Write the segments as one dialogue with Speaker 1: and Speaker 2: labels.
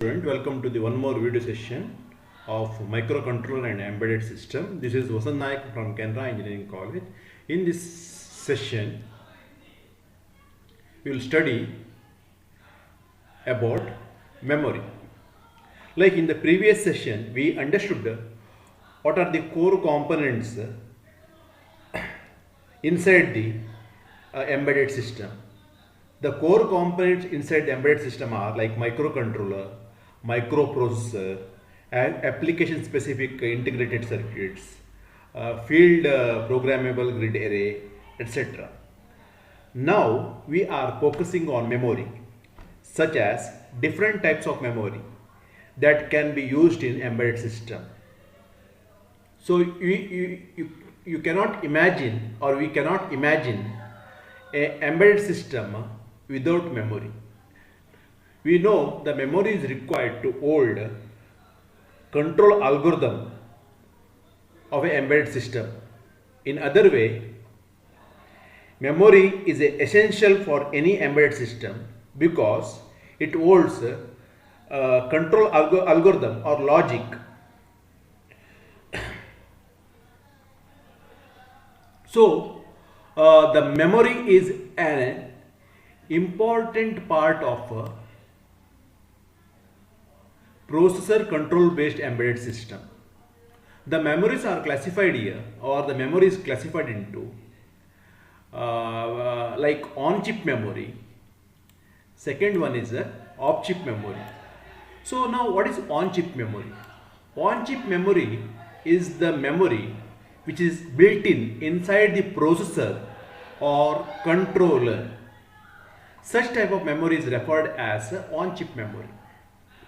Speaker 1: Student, welcome to the one more video session of microcontroller and embedded system. This is Vasan Naik from Canara Engineering College. In this session, we will study about memory. Like in the previous session, we understood what are the core components inside the embedded system. The core components inside the embedded system are like microcontroller, microprocessor, and application specific integrated circuits, field programmable grid array, etc. Now we are focusing on memory, such as different types of memory that can be used in embedded system. So you cannot imagine, or we cannot imagine a embedded system without memory. We know the memory is required to hold control algorithm of an embedded system. In other way, memory is essential for any embedded system because it holds control algorithm or logic. So the memory is an important part of processor control based embedded system. The memories are classified here, or the memory is classified into like on chip memory. Second one is off chip memory. So now what is on chip memory? On chip memory is the memory which is built inside the processor or controller. Such type of memory is referred as on chip memory.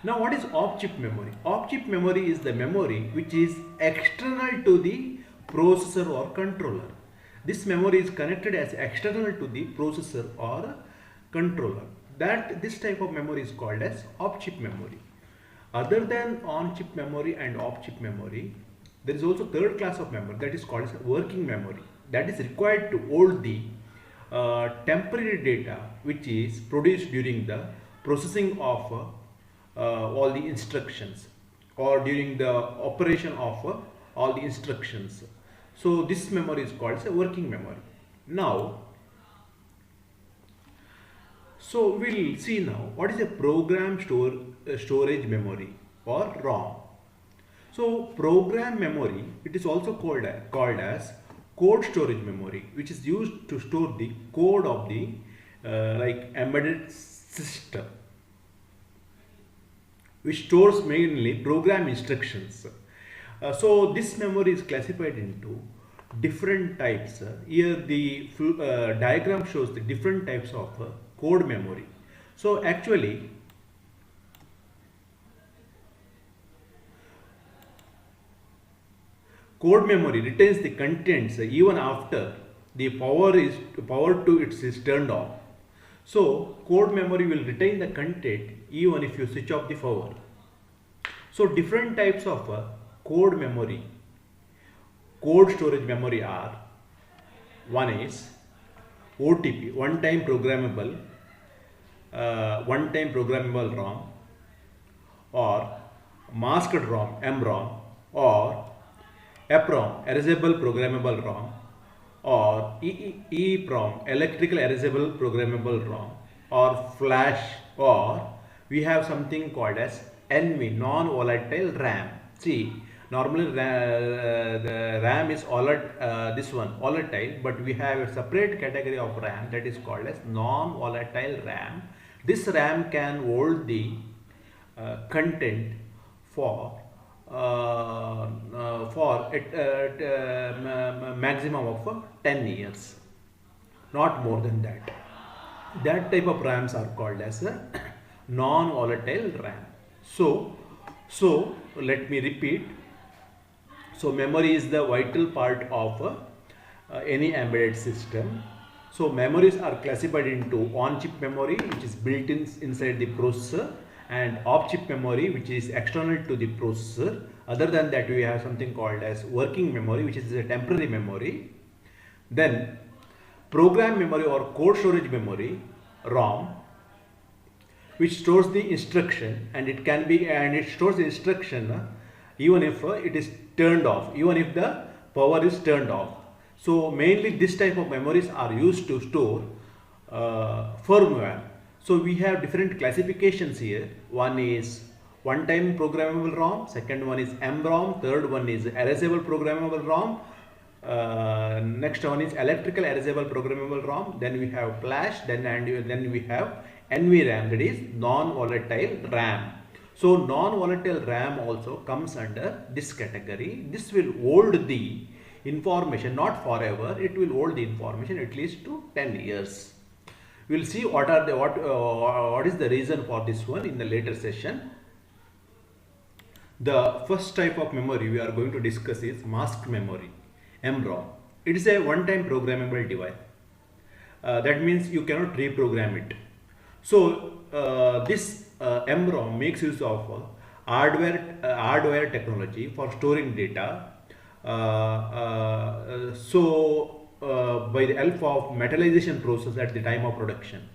Speaker 1: Now what is off chip memory? Off chip memory is the memory which is external to the processor or controller. This memory is connected as external to the processor or controller. This type of memory is called as off chip memory. Other than on chip memory and off chip memory, there is also third class of memory that is called as working memory, that is required to hold the temporary data which is produced during the processing of all the instructions or during the operation of all the instructions. So this memory is called as a working memory. Now, so we'll see now what is a program storage memory or ROM. So program memory, it is also called as code storage memory, which is used to store the code of the like embedded system, which stores mainly program instructions. So this memory is classified into different types. Here the diagram shows the different types of code memory. So actually code memory retains the contents even after the power to it is turned off. So code memory will retain the content even if you switch off the power. So different types of code memory, code storage memory are: one is OTP, one time programmable ROM, or masked ROM, MROM, or EPROM, erasable programmable ROM, or EEPROM, electrical erasable programmable ROM, or flash, or we have something called as NV, non-volatile RAM. See, normally the RAM is volatile, but we have a separate category of RAM that is called as non-volatile RAM. This RAM can hold the content for maximum of 10 years, not more than that. That type of RAMs are called as non-volatile RAM. So let me repeat. So memory is the vital part of any embedded system. So memories are classified into on-chip memory, which is built inside the processor, and off-chip memory, which is external to the processor. Other than that, we have something called as working memory, which is a temporary memory. Then program memory or code storage memory, ROM, which stores the instruction, and it can be, and it stores the instruction even if it is turned off, even if the power is turned off. So mainly this type of memories are used to store firmware. So we have different classifications here. One is one-time programmable ROM, second one is MROM, third one is erasable programmable ROM, next one is electrical erasable programmable ROM, then we have flash, then we have NVRAM, that is non-volatile RAM. So non-volatile RAM also comes under this category. This will hold the information, not forever, it will hold the information at least to 10 years. We will see what is the reason for this one in the later session. The first type of memory we are going to discuss is masked memory, MROM. It is a one-time programmable device. That means you cannot reprogram it. So this MROM makes use of hardware technology for storing data. By the help of metallization process at the time of production.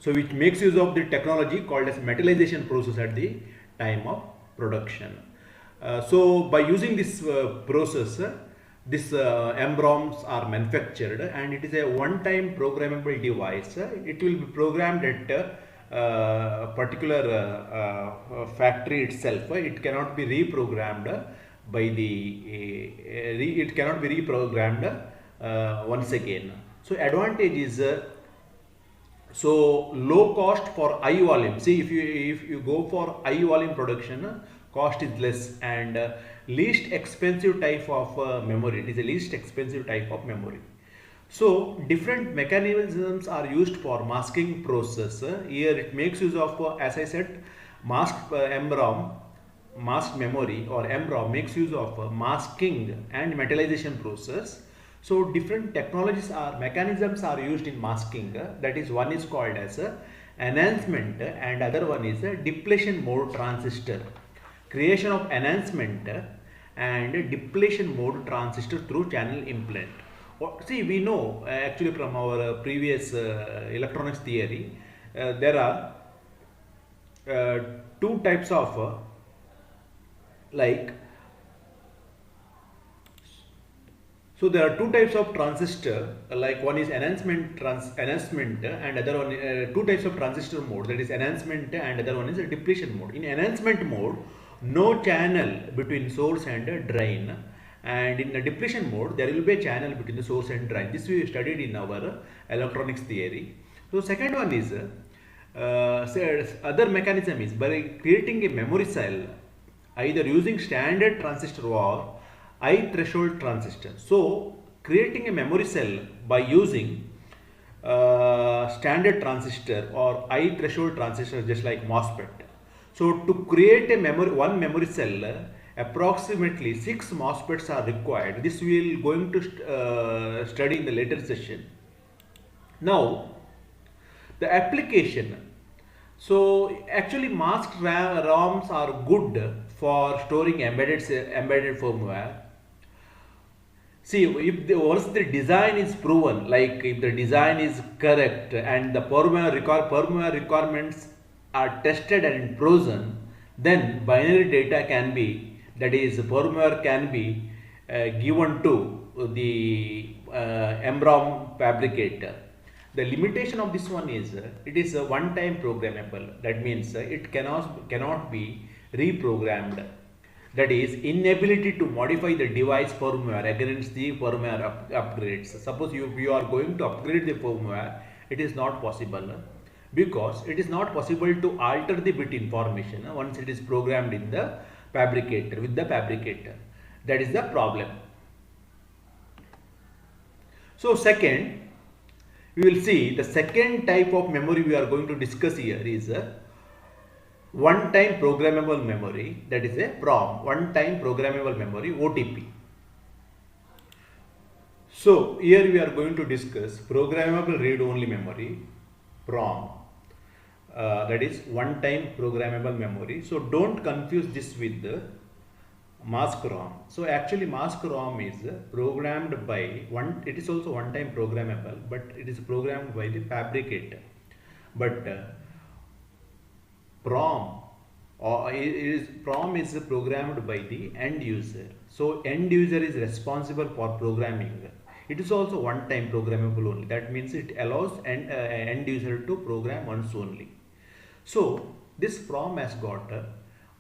Speaker 1: So which makes use of the technology called as metallization process at the time of production. So by using this process, this MROMs are manufactured, and it is a one-time programmable device. It will be programmed at a particular factory itself. It cannot be reprogrammed by the it cannot be reprogrammed once again. So advantage is so low cost for high volume. See, if you go for high volume production, cost is less, and least expensive type of memory. It is the least expensive type of memory. So different mechanisms are used for masking process. Here it makes use of, as I said, masked MROM. Masked memory or MROM makes use of masking and metallization process. So different technologies or mechanisms are used in masking. That is, one is called as enhancement and other one is depletion mode transistor. Creation of enhancement and depletion mode transistor through channel implant. See, we know actually from our previous electronics theory, there are two types of so there are two types of transistor, like one is enhancement and other one two types of transistor mode, that is enhancement, and other one is a depletion mode. In enhancement mode, no channel between source and drain, and in the depletion mode there will be a channel between the source and drain. This we studied in our electronics theory. So second one is other mechanism is by creating a memory cell either using standard transistor or high threshold transistor. So creating a memory cell by using standard transistor or high threshold transistor, just like MOSFET. So to create a one memory cell, approximately 6 MOSFETs are required. This we will going to study in the later session. Now the application. So actually masked ROMs are good for storing embedded firmware. See, if once the design is proven, like if the design is correct and the firmware requirements are tested and frozen, then binary data can be, that is firmware can be given to the MROM fabricator. The limitation of this one is it is a one-time programmable. That means it cannot be reprogrammed. That is, inability to modify the device firmware against the firmware upgrades. Suppose you are going to upgrade the firmware, it is not possible because it is not possible to alter the bit information once it is programmed in the fabricator, with the fabricator. That is the problem. So second, we will see the second type of memory we are going to discuss here is a one-time programmable memory, that is a PROM, one-time programmable memory, OTP. So here we are going to discuss programmable read-only memory, PROM, that is one-time programmable memory. So don't confuse this with the mask ROM. So actually mask ROM is programmed by it is also one-time programmable, but it is programmed by the fabricator. But PROM PROM is programmed by the end user. So end user is responsible for programming. It is also one time programmable only. That means it allows end user to program once only. So this PROM has got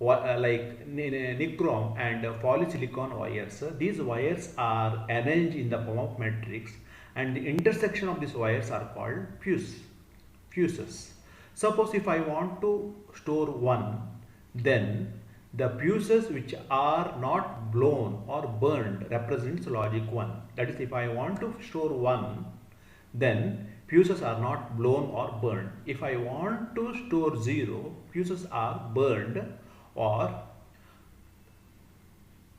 Speaker 1: like nichrome and polysilicon wires. These wires are arranged in the form of matrix, and the intersection of these wires are called fuses. Suppose if I want to store 1, then the fuses which are not blown or burned represents logic 1. That is, if I want to store 1, then fuses are not blown or burned. If I want to store 0, fuses are burned or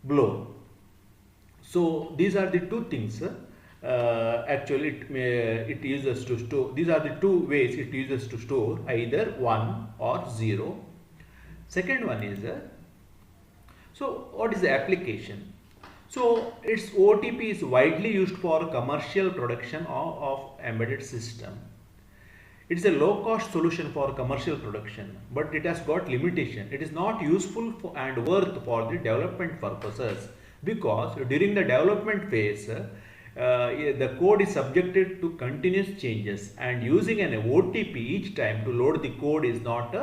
Speaker 1: blown. So these are the two things actually it uses to store. These are the two ways it uses to store, either 1 or 0. Second one is so what is the application? So its OTP is widely used for commercial production of embedded system. It is a low cost solution for commercial production, but it has got limitation. It is not useful for and worth for the development purposes, because during the development phase the code is subjected to continuous changes, and using an OTP each time to load the code is not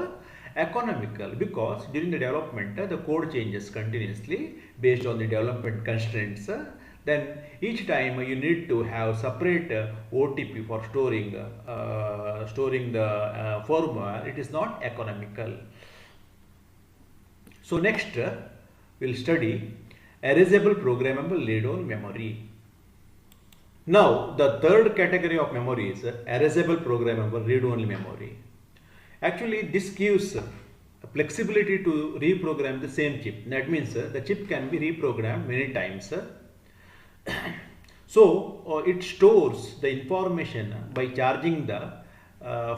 Speaker 1: economical, because during the development the code changes continuously based on the development constraints. Then each time you need to have separate OTP for storing the firmware. It is not economical. So next we'll study erasable programmable read-only memory. Now the third category of memory is erasable programmable read-only memory. Actually, this gives flexibility to reprogram the same chip. That means the chip can be reprogrammed many times. So it stores the information by charging the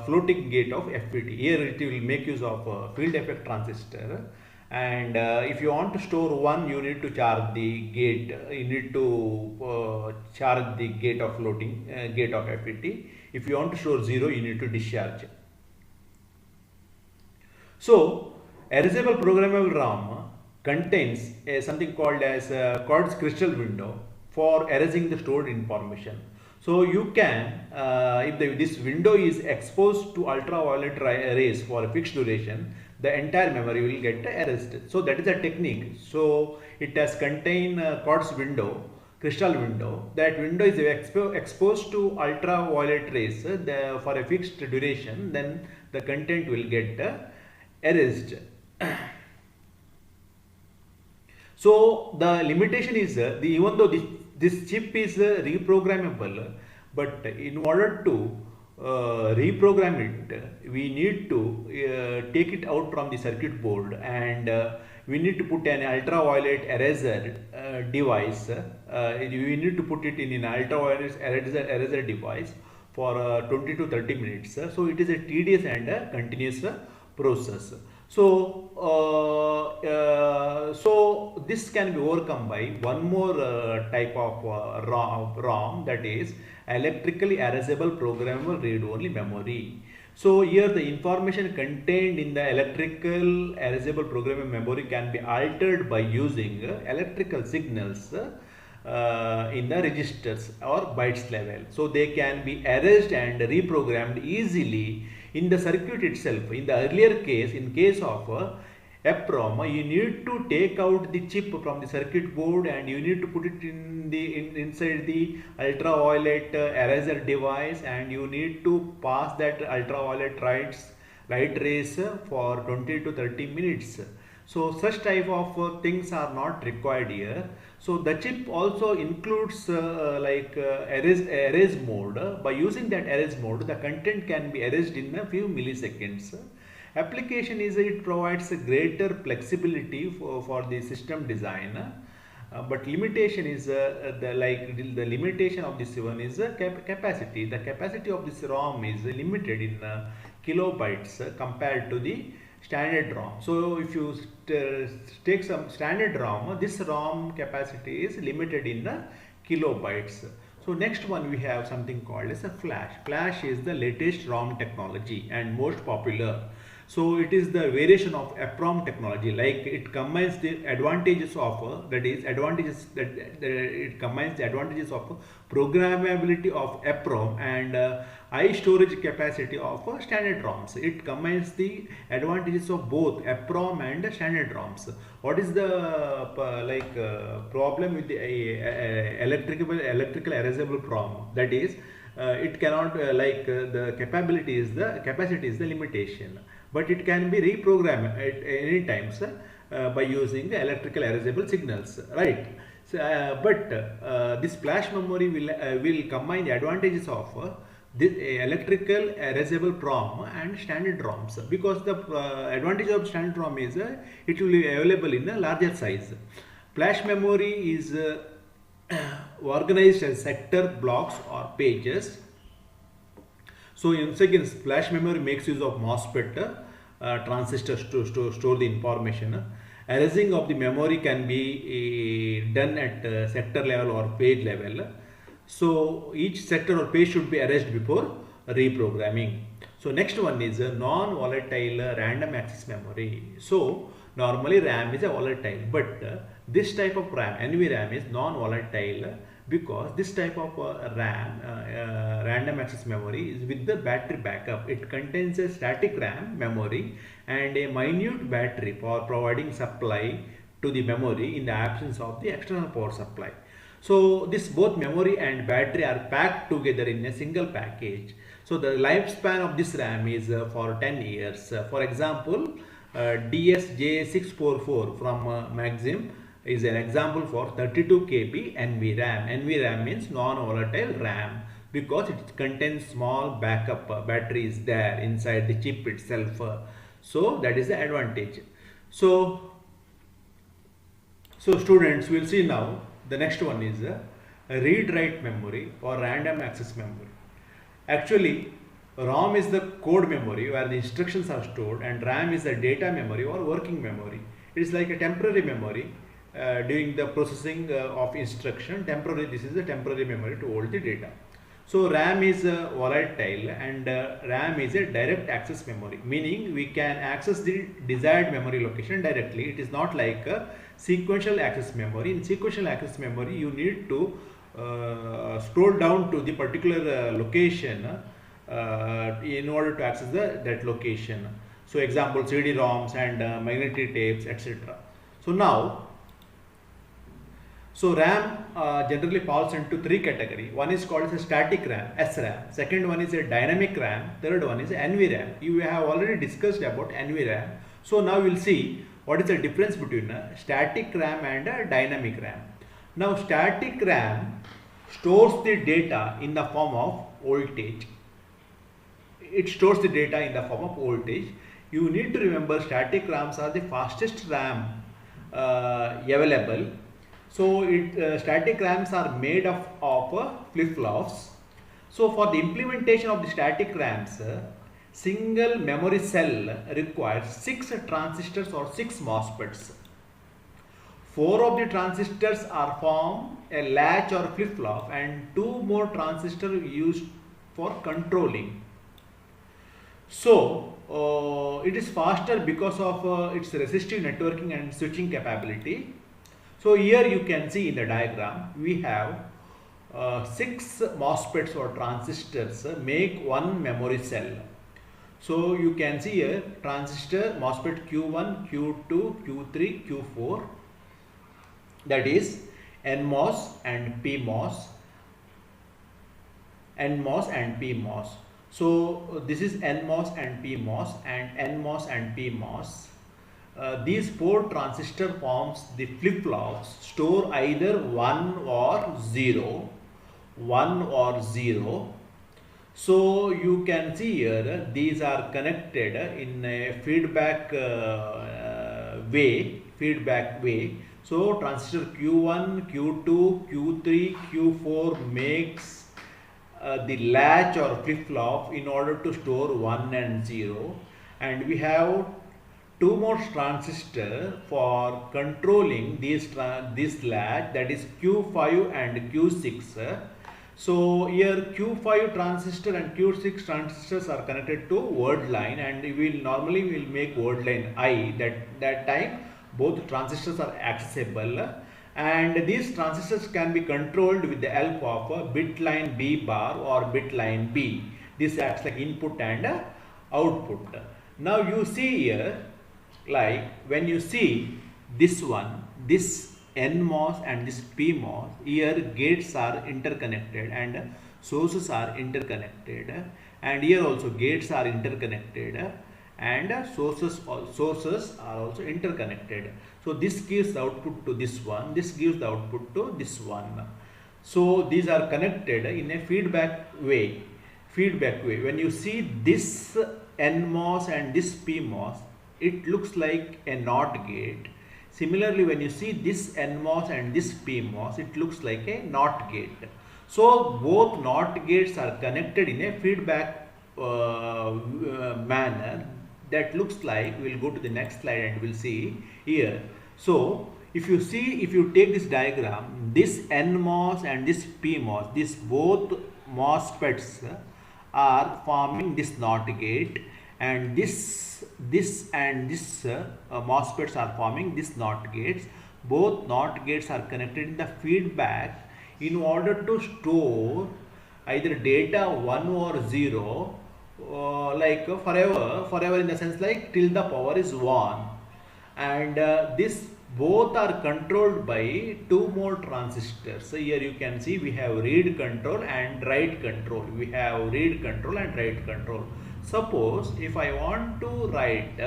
Speaker 1: floating gate of FET. Here it will make use of field effect transistor. And if you want to store 1, you need to charge the gate. You need to charge the gate of floating gate of FET. If you want to store 0, you need to discharge. So erasable programmable RAM contains something called as quartz crystal window for erasing the stored information. So you can, if this window is exposed to ultraviolet rays for a fixed duration, the entire memory will get erased. So that is a technique. So it has contained quartz window, crystal window. That window is exposed to ultraviolet rays for a fixed duration. Then the content will get erased. So the limitation is even though this chip is reprogrammable, but in order to reprogram it, we need to take it out from the circuit board, and we need to put an ultraviolet eraser device. We need to put it in an ultraviolet eraser device for 20 to 30 minutes. So it is a tedious and a continuous process. So so this can be overcome by one more type of ROM, that is electrically erasable programmable read-only memory. So here the information contained in the electrical erasable programmable memory can be altered by using electrical signals in the registers or bytes level. So they can be erased and reprogrammed easily in the circuit itself. In the earlier case, in case of EPROM, you need to take out the chip from the circuit board and you need to put it in inside the ultraviolet eraser device, and you need to pass that ultraviolet light rays for 20 to 30 minutes. So such type of things are not required here. So the chip also includes erase mode. By using that erase mode, the content can be erased in a few milliseconds. Application is it provides a greater flexibility for the system design, but limitation is the limitation of this one is capacity. The capacity of this ROM is limited in kilobytes compared to the standard ROM. So if you take some standard ROM, this ROM capacity is limited in kilobytes. So next one we have something called as a flash. Flash is the latest ROM technology and most popular. So it is the variation of EPROM technology. Like it combines the advantages of it combines the advantages of programmability of EPROM and high storage capacity of standard ROMs. It combines the advantages of both EPROM and standard ROMs. What is the problem with the electrical erasable ROM? That is, it cannot the capacity is the limitation, but it can be reprogrammed at any times by using the electrical erasable signals, right? So, this flash memory will combine the advantages of this electrical erasable ROM and standard ROMs, because the advantage of standard ROM is it will be available in a larger size. Flash memory is organized as sector, blocks or pages. So in seconds, flash memory makes use of MOSFET transistors to store the information. Erasing of the memory can be done at sector level or page level. So each sector or page should be erased before reprogramming. So next one is a non-volatile random access memory. So normally RAM is a volatile, but this type of RAM, NVRAM, is non-volatile because this type of RAM, random access memory, is with the battery backup. It contains a static RAM memory and a minute battery for providing supply to the memory in the absence of the external power supply. So this both memory and battery are packed together in a single package. So the lifespan of this RAM is for 10 years. For example, DSJ644 from Maxim is an example for 32 KB NVRAM. NVRAM means non-volatile RAM because it contains small backup batteries there inside the chip itself. So that is the advantage. So students, will see now the next one is read-write memory or random access memory. Actually, ROM is the code memory where the instructions are stored, and RAM is the data memory or working memory. It is like a temporary memory during the processing of instruction. This is the temporary memory to hold the data. So RAM is volatile and RAM is a direct access memory, meaning we can access the desired memory location directly. It is not like a sequential access memory. In sequential access memory, you need to scroll down to the particular location in order to access that location. So example, CD-ROMs and magnetic tapes, etc. So now, RAM generally falls into three categories. One is called as a static RAM, SRAM. Second one is a dynamic RAM. Third one is NVRAM. You have already discussed about NVRAM. So now we'll see what is the difference between a static RAM and a dynamic RAM. Now static RAM stores the data in the form of voltage. It stores the data in the form of voltage. You need to remember static RAMs are the fastest RAM available. So static RAMs are made of flip-flops. So for the implementation of the static RAMs, single memory cell requires 6 transistors or 6 MOSFETs. 4 of the transistors are form a latch or flip-flop, and 2 more transistors used for controlling. So it is faster because of its resistive networking and switching capability. So here you can see in the diagram we have 6 MOSFETs or transistors make one memory cell. So you can see here transistor MOSFET Q1, Q2, Q3, Q4, that is NMOS and PMOS. NMOS and PMOS. So this is NMOS and PMOS and NMOS and PMOS. These 4 transistor forms the flip-flops, store either 1 or 0. So you can see here these are connected in a feedback way. So transistor Q1, Q2, Q3, Q4 makes the latch or flip-flop in order to store 1 and 0, and we have 2 more transistors for controlling this latch, that is Q5 and Q6. So here Q5 transistor and Q6 transistors are connected to word line, and we will normally make word line I. That time both transistors are accessible, and these transistors can be controlled with the help of a bit line B bar or bit line B. This acts like input and output. Now you see here, like when you see this one, this NMOS and this PMOS, here gates are interconnected and sources are interconnected, and here also gates are interconnected and sources are also interconnected. So this gives the output to this one, this gives the output to this one. So these are connected in a feedback way. When you see this NMOS and this PMOS, it looks like a NOT gate. Similarly, when you see this NMOS and this PMOS, it looks like a NOT gate. So both NOT gates are connected in a feedback manner. That looks like, we'll go to the next slide and we'll see here. So if you take this diagram, this NMOS and this PMOS, this both MOSFETs are forming this NOT gate, and this and this MOSFETs are forming this NOT gates. Both NOT gates are connected in the feedback in order to store either data 1 or 0, like forever in the sense like till the power is 1. And this both are controlled by two more transistors. So here you can see we have read control and write control. Suppose if I want to write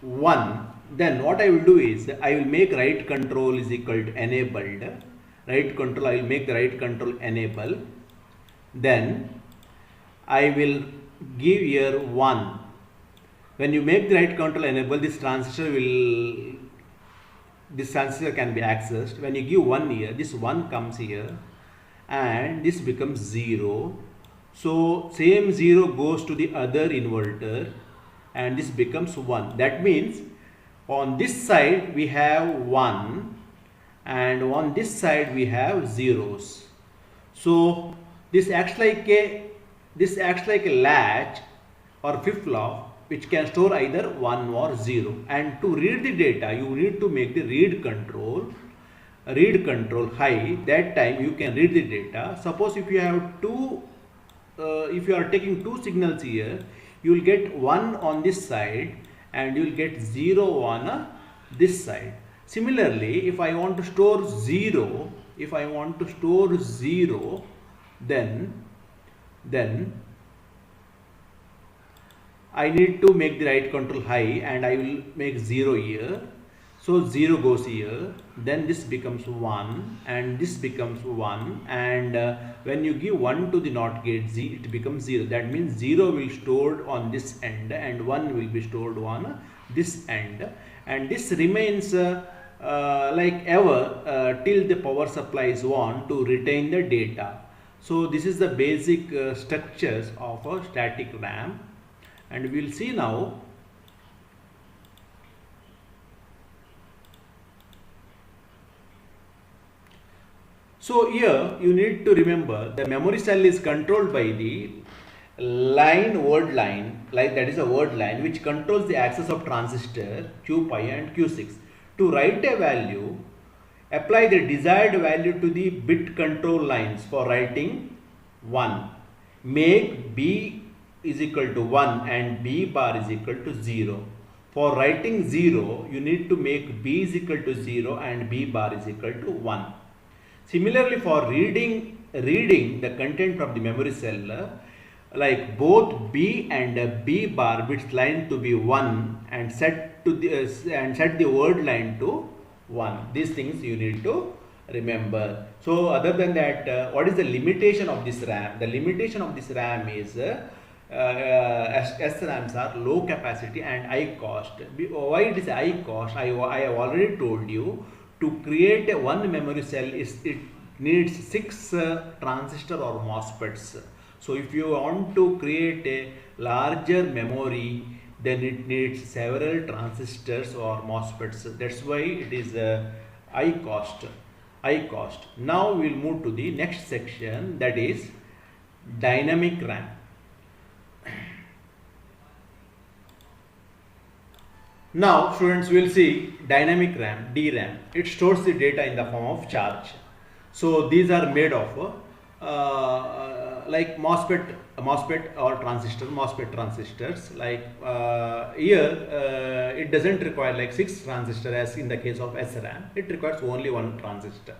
Speaker 1: 1, then what I will do is I will make write control is equal to enabled. I will make the write control enable. Then I will give here 1. When you make the write control enable, this transistor can be accessed. When you give 1 here, this 1 comes here and this becomes 0. So same 0 goes to the other inverter and this becomes 1. That means on this side we have 1 and on this side we have zeros. So this acts like a latch or flip-flop which can store either 1 or 0. And to read the data, you need to make the read control high. That time you can read the data. Suppose if you have if you are taking two signals here, you will get 1 on this side and you will get 0 on this side. Similarly, if I want to store 0, then I need to make the write control high and I will make 0 here. So 0 goes here, then this becomes 1 and this becomes 1, and when you give 1 to the NOT gate, it becomes 0. That means 0 will be stored on this end and 1 will be stored on this end, and this remains like ever till the power supply is on to retain the data. So this is the basic structures of a static RAM, and we will see now. So here you need to remember the memory cell is controlled by the word line, like that is a word line which controls the access of transistor Q5 and Q6. To write a value, apply the desired value to the bit control lines. For writing 1, make B is equal to 1 and B bar is equal to 0. For writing 0, you need to make B is equal to 0 and B bar is equal to 1. Similarly, for reading the content from the memory cell, like both B and B bar bits line to be 1 and set the word line to 1. These things you need to remember. So other than that, what is the limitation of this RAM? The limitation of this RAM is SRAMs are low capacity and high cost. Why it is high cost? I have already told you. To create one memory cell, it needs 6 transistor or MOSFETs. So if you want to create a larger memory, then it needs several transistors or MOSFETs. That's why it is I cost. Now we will move to the next section, that is dynamic RAM. Now students will see dynamic RAM, DRAM. It stores the data in the form of charge. So these are made of like MOSFET or MOSFET transistors. Like here it doesn't require like 6 transistors as in the case of SRAM. It requires only 1 transistor.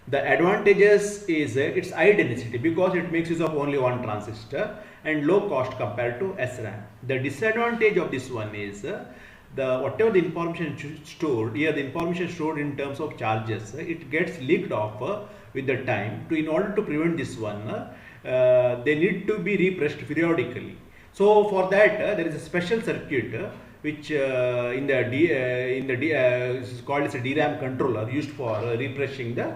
Speaker 1: The advantages is its high density because it makes use of only 1 transistor and low cost compared to SRAM. The disadvantage of this one is whatever the information stored here, the information stored in terms of charges, it gets leaked off with the time. In order to prevent this one, they need to be refreshed periodically. So for that there is a special circuit which is called as a DRAM controller, used for refreshing the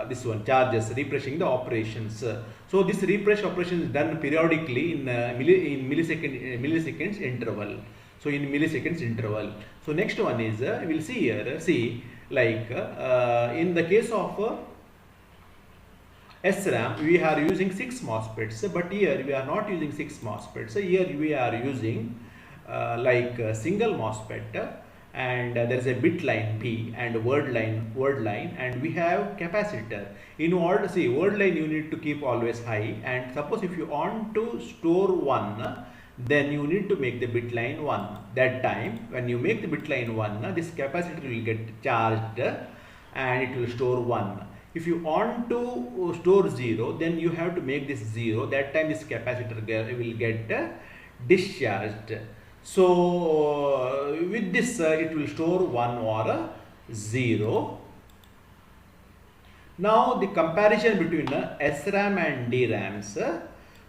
Speaker 1: this one charges, refreshing the operations. So this refresh operation is done periodically in milliseconds interval. So in milliseconds interval. So next one is we will see here. See, like in the case of SRAM, we are using 6 MOSFETs, but here we are not using 6 MOSFETs. So here we are using like a single MOSFET, and there is a bit line B and word line, and we have capacitor. In order to see word line, you need to keep always high, and suppose if you want to store 1, then you need to make the bit line 1. That time when you make the bit line 1, this capacitor will get charged and it will store 1. If you want to store 0, then you have to make this 0. That time this capacitor will get discharged. So with this it will store 1 or 0. Now the comparison between SRAM and DRAMs.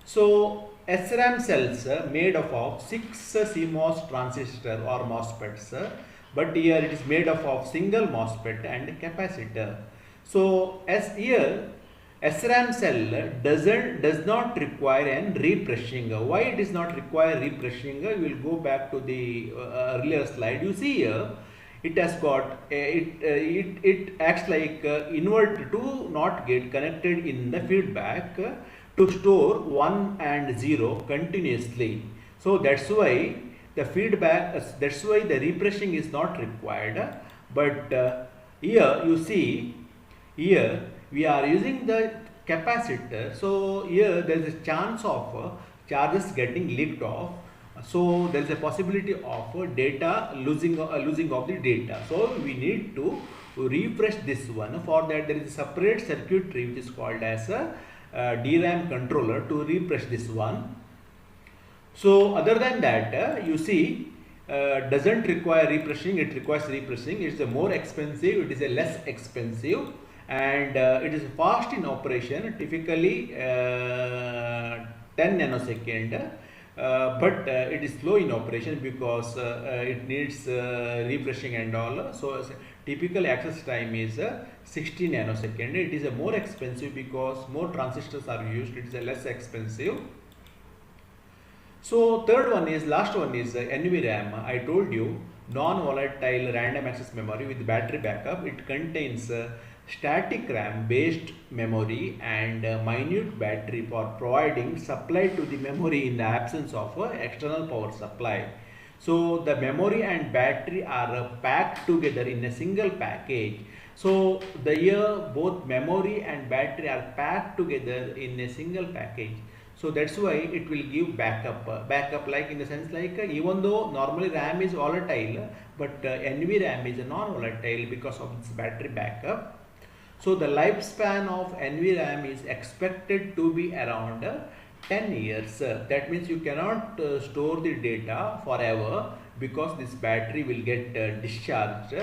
Speaker 1: So SRAM cells made up of 6 CMOS transistor or MOSFETs, but here it is made up of single MOSFET and capacitor. So as here SRAM cell does not require an refreshing. Why it is not require refreshing? We will go back to the earlier slide. You see here it has got it acts like invert to NOT gate connected in the feedback to store 1 and 0 continuously. So that's why the feedback, that's why the refreshing is not required. But here you see, here we are using the capacitor. So here there is a chance of charges getting leaked off. So there is a possibility of data losing of the data. So we need to refresh this one. For that there is a separate circuitry which is called as a DRAM controller to refresh this one. So other than that, you see doesn't require refreshing, it requires refreshing. It's a more expensive, it is a less expensive, and it is fast in operation, typically 10 nanosecond, but it is slow in operation because it needs refreshing and all. So typical access time is 60 nanosecond. It is a more expensive because more transistors are used. It is a less expensive. So third one is, last one is NVRAM. I told you, non-volatile random access memory with battery backup. It contains static RAM based memory and minute battery for providing supply to the memory in the absence of external power supply. So the memory and battery are packed together in a single package. So the here both memory and battery are packed together in a single package. So that's why it will give backup like in the sense like even though normally RAM is volatile, but NVRAM is non-volatile because of its battery backup. So the lifespan of NVRAM is expected to be around 10 years. That means you cannot store the data forever because this battery will get discharged.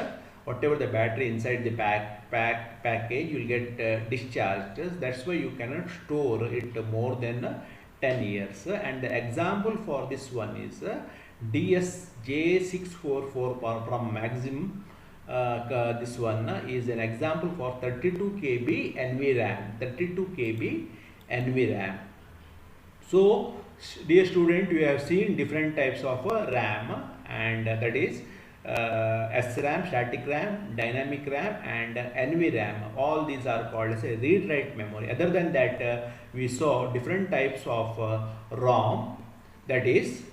Speaker 1: Whatever the battery inside the package will get discharged. That's why you cannot store it more than 10 years. And the example for this one is DSJ644 from Maxim. This one is an example for 32 KB NVRAM. 32 KB NVRAM. So dear student, we have seen different types of RAM, and that is SRAM, static RAM, dynamic RAM, and NVRAM. All these are called as a read-write memory. Other than that, we saw different types of ROM, that is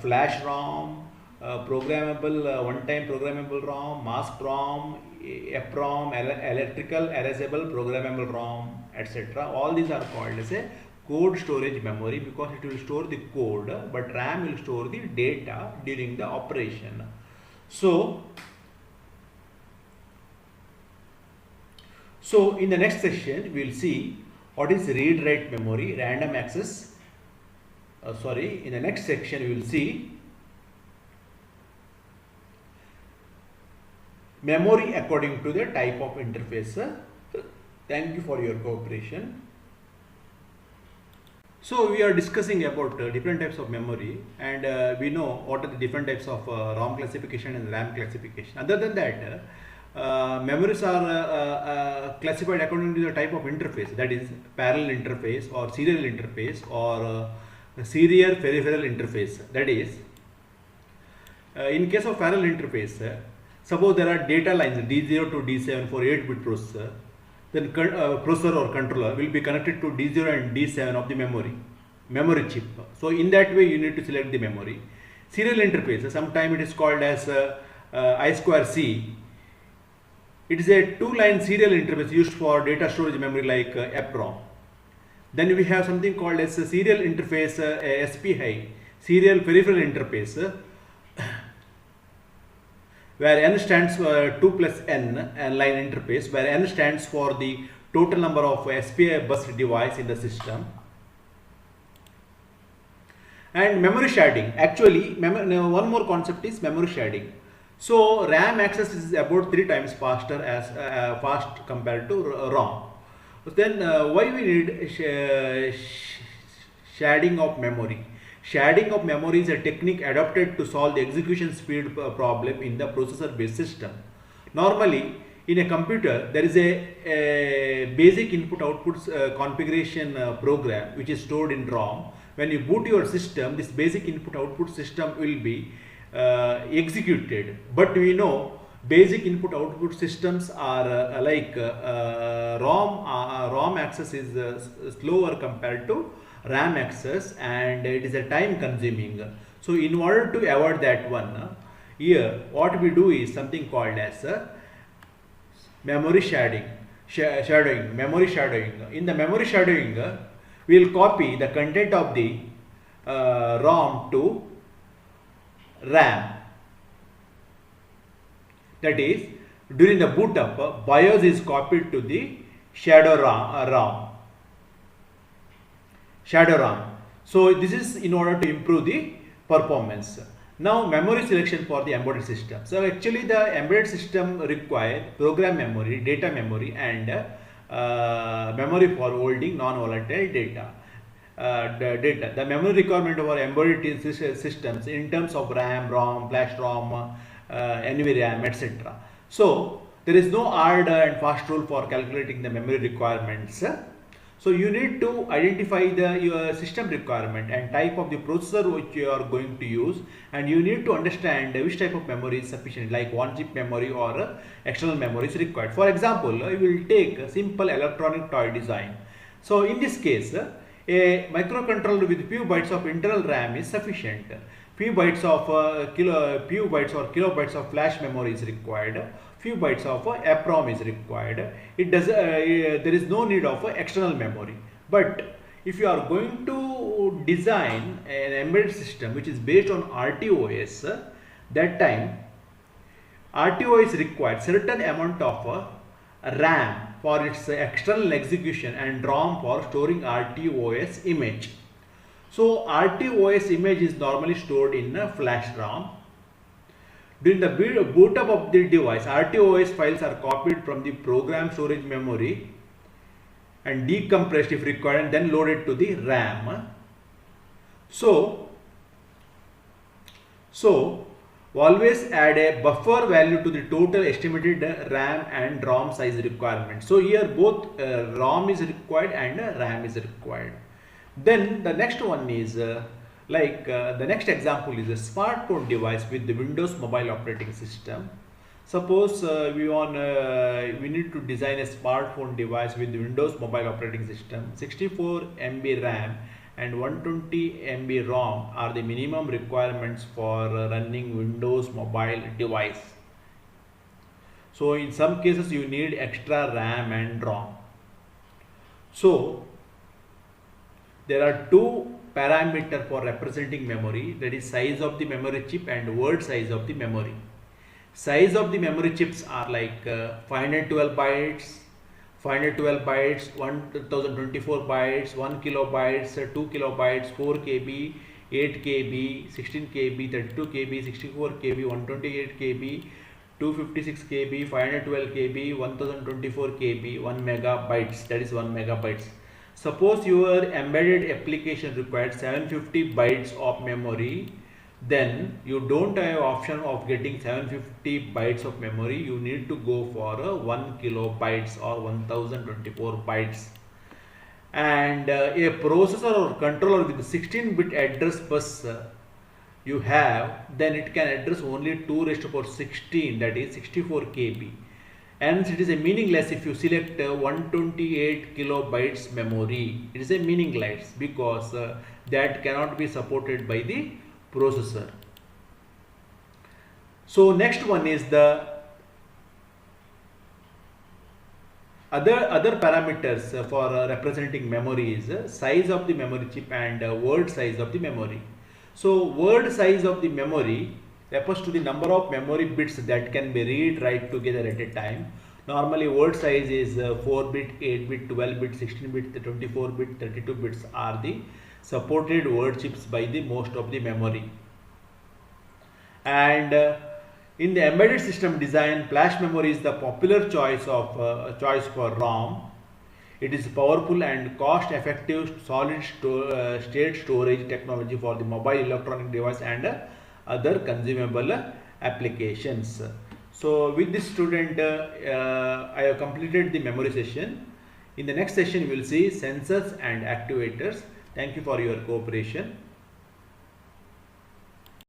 Speaker 1: flash ROM, programmable one-time programmable ROM, masked ROM, EPROM, electrical erasable programmable ROM, etc. All these are called as a code storage memory because it will store the code, but RAM will store the data during the operation. So in the next session we will see what is read-write memory, random access. In the next section we will see memory according to the type of interface. Thank you for your cooperation. So we are discussing about different types of memory, and we know what are the different types of ROM classification and RAM classification. Other than that, memories are classified according to the type of interface, that is parallel interface or serial interface or serial peripheral interface. That is, in case of parallel interface, suppose there are data lines D0 to D7 for 8-bit processor, then processor or controller will be connected to D0 and D7 of the memory chip. So in that way you need to select the memory. Serial interface, sometimes it is called as I2C. It is a 2-line serial interface used for data storage memory like EPROM. Then we have something called as a serial interface, SPI, serial peripheral interface, where N stands for 2 plus N line interface, where N stands for the total number of SPI bus device in the system. And memory sharding. Actually, one more concept is memory sharding. So RAM access is about 3 times faster as fast compared to ROM. Then why we need sharding of memory? Sharding of memory is a technique adopted to solve the execution speed problem in the processor based system. Normally in a computer there is a basic input output configuration program which is stored in ROM. When you boot your system, this basic input output system will be executed, but we know basic input output systems are like ROM access is slower compared to RAM access, and it is a time consuming. So in order to avoid that one, here what we do is something called as memory sharding. Memory sharding. In the memory sharding, we will copy the content of the ROM to RAM. That is, during the boot up, BIOS is copied to the shadow ROM. So this is in order to improve the performance. Now memory selection for the embedded system. So actually the embedded system require program memory, data memory, and memory for holding non-volatile data. The memory requirement of our embedded systems in terms of RAM, ROM, flash ROM, NVRAM, etc. So there is no hard and fast rule for calculating the memory requirements. So you need to identify your system requirement and type of the processor which you are going to use, and you need to understand which type of memory is sufficient, like 1-chip memory or external memory is required. For example, we will take a simple electronic toy design. So in this case, a microcontroller with few bytes of internal RAM is sufficient. Few bytes or kilobytes of flash memory is required. Few bytes of EPROM is required. There is no need of external memory. But if you are going to design an embedded system which is based on RTOS, that time RTOS is required certain amount of RAM for its external execution and ROM for storing RTOS image. So RTOS image is normally stored in a flash ROM. During the boot up of the device, RTOS files are copied from the program storage memory and decompressed if required, and then loaded to the RAM. So always add a buffer value to the total estimated RAM and ROM size requirement. So here both ROM is required and RAM is required. Then the next one is The next example is a smartphone device with the Windows mobile operating system. Suppose we need to design a smartphone device with Windows mobile operating system. 64 MB RAM and 120 MB ROM are the minimum requirements for running Windows mobile device. So in some cases you need extra RAM and ROM. So there are two parameters for representing memory, that is size of the memory chip and word size of the memory. Size of the memory chips are 512 bytes, 1024 bytes, 1 kilobytes, 2 kilobytes, 4 KB, 8 KB, 16 KB, 32 KB, 64 KB, 128 KB, 256 KB, 512 KB, 1024 KB, 1 megabytes, that is 1 megabytes. Suppose your embedded application requires 750 bytes of memory, then you don't have option of getting 750 bytes of memory. You need to go for 1 kilobytes or 1024 bytes. And a processor or controller with 16-bit address bus you have, then it can address only 2 raised to the power 16, that is 64 KB. Hence it is a meaningless if you select 128 kilobytes memory. It is a meaningless because that cannot be supported by the processor. So next one is the other parameters for representing memory is size of the memory chip and word size of the memory. So word size of the memory refers to the number of memory bits that can be read write together at a time. Normally word size is 4-bit, 8-bit, 12-bit, 16-bit, 24-bit, 32 bits are the supported word chips by the most of the memory. And in the embedded system design, flash memory is the popular choice for ROM. It is powerful and cost-effective solid state storage technology for the mobile electronic device and other consumable applications. So with this student, I have completed the memory session. In the next session, we will see sensors and actuators. Thank you for your cooperation.